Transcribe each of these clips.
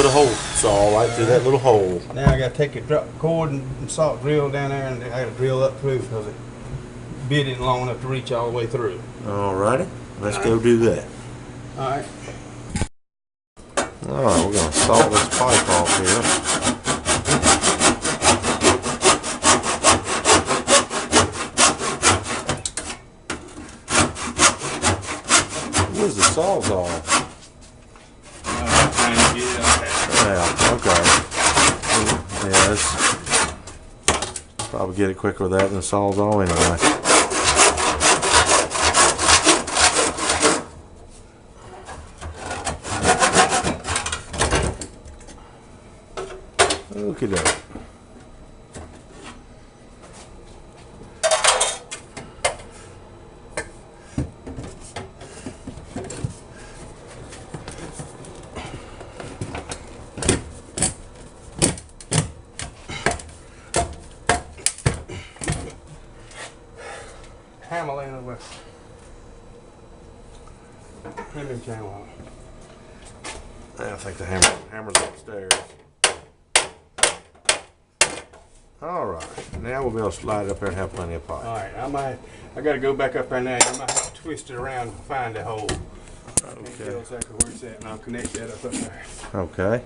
put a hole saw right through that little hole. Now I gotta take a cord and saw drill down there, and I gotta drill up through because it bit isn't long enough to reach all the way through. Alrighty, let's go do that. Alright. Alright, we're gonna saw this pipe off here. Where's the sawzall? Trying to get it up there. Yeah, okay. Yeah, let's probably get it quicker with that than the sawzall anyway. Look at that. Hammer in with trimming channel. I think the hammer's upstairs. Alright, now we'll be able to slide it up there and have plenty of pipe. Alright, I gotta go back up there now. I might have to twist it around and find the hole. Okay. Tell exactly where it's at, and I'll connect that up there. Okay.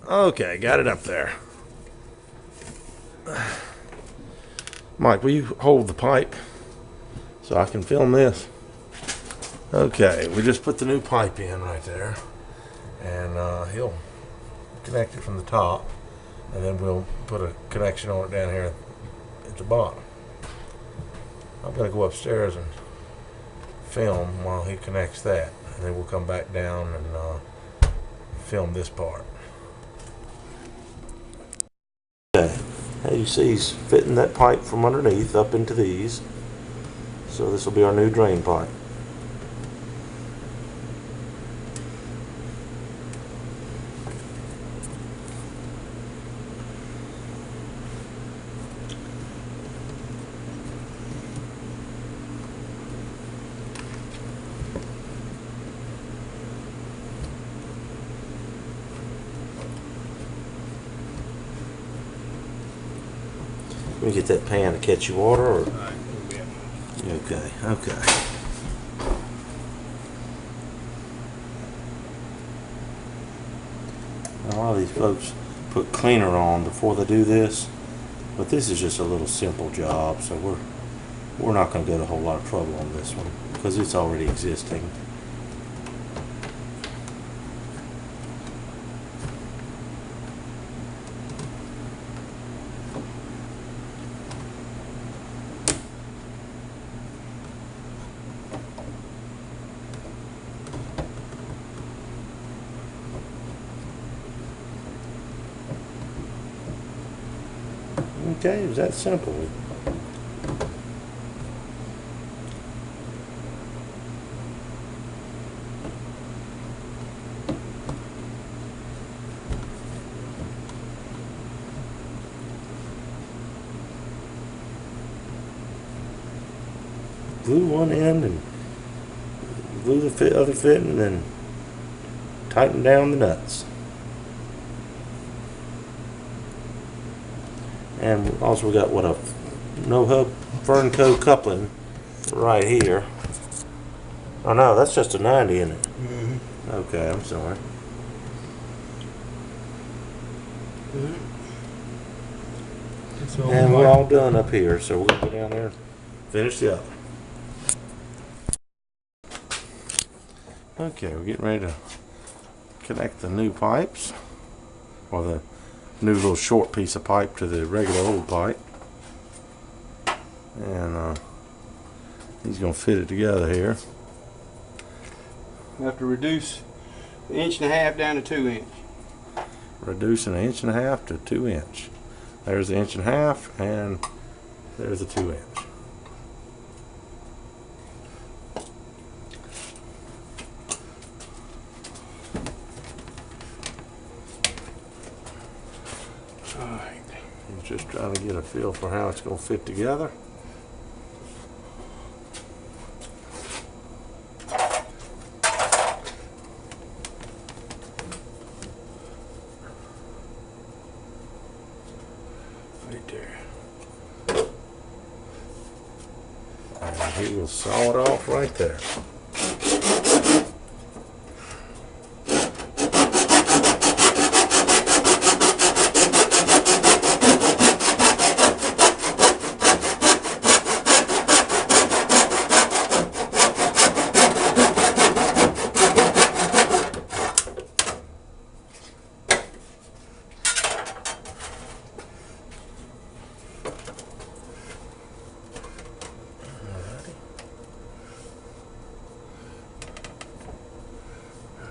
Okay, got it up there. Mike, will you hold the pipe so I can film this? Okay, we just put the new pipe in right there, and he'll connect it from the top, and then we'll put a connection on it down here at the bottom. I'm gonna go upstairs and film while he connects that, and then we'll come back down and film this part. Okay, as you see, he's fitting that pipe from underneath up into these, so this will be our new drain pipe. Let me get that pan to catch your water, or? Alright, Okay, okay. Now, a lot of these folks put cleaner on before they do this, but this is just a little simple job, so we're not going to go to a whole lot of trouble on this one because it's already existing. Okay, it was that simple. Glue one end and glue the other fitting, and then tighten down the nuts. And also we got a no hub Fernco coupling right here. Oh no, that's just a 90, isn't it? Mm-hmm. Okay, I'm sorry. And we're all done up here, so we'll go down there and finish the other. Okay, we're getting ready to connect the new pipes, or the new little short piece of pipe to the regular old pipe, and he's going to fit it together here. We have to reduce the 1.5 inch down to 2 inch. Reducing 1.5 to 2 inch. There's the 1.5 and there's the 2 inch. Just trying to get a feel for how it's going to fit together. Right there. And he will saw it off right there.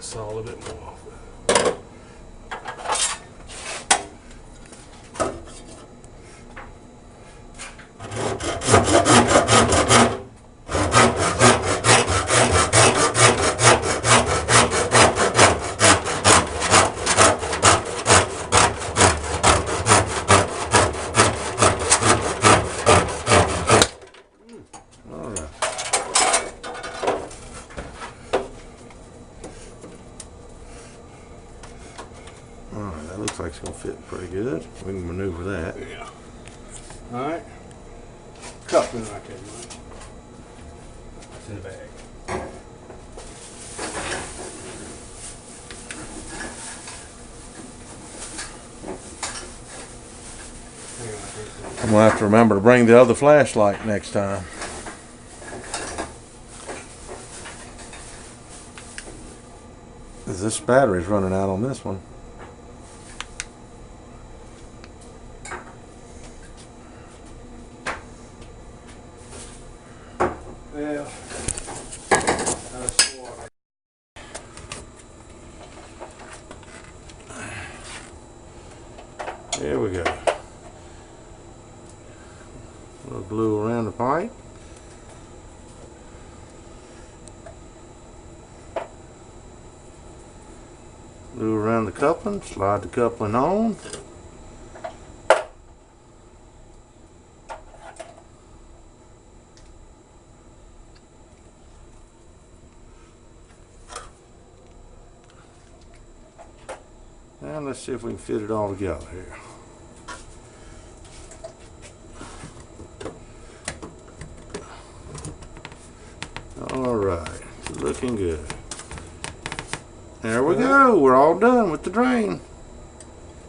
Saw a little bit more off. All right. Alright, that looks like it's going to fit pretty good. We can maneuver that. Yeah. All right. Coupling right there, Mike. That's in the bag. I'm going to have to remember to bring the other flashlight next time. This battery's running out on this one. Yeah. There we go. A little glue around the pipe. Glue around the coupling, slide the coupling on. And let's see if we can fit it all together here. All right, looking good. There we go. We're all done with the drain.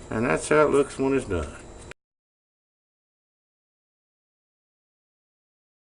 And that's how it looks when it's done.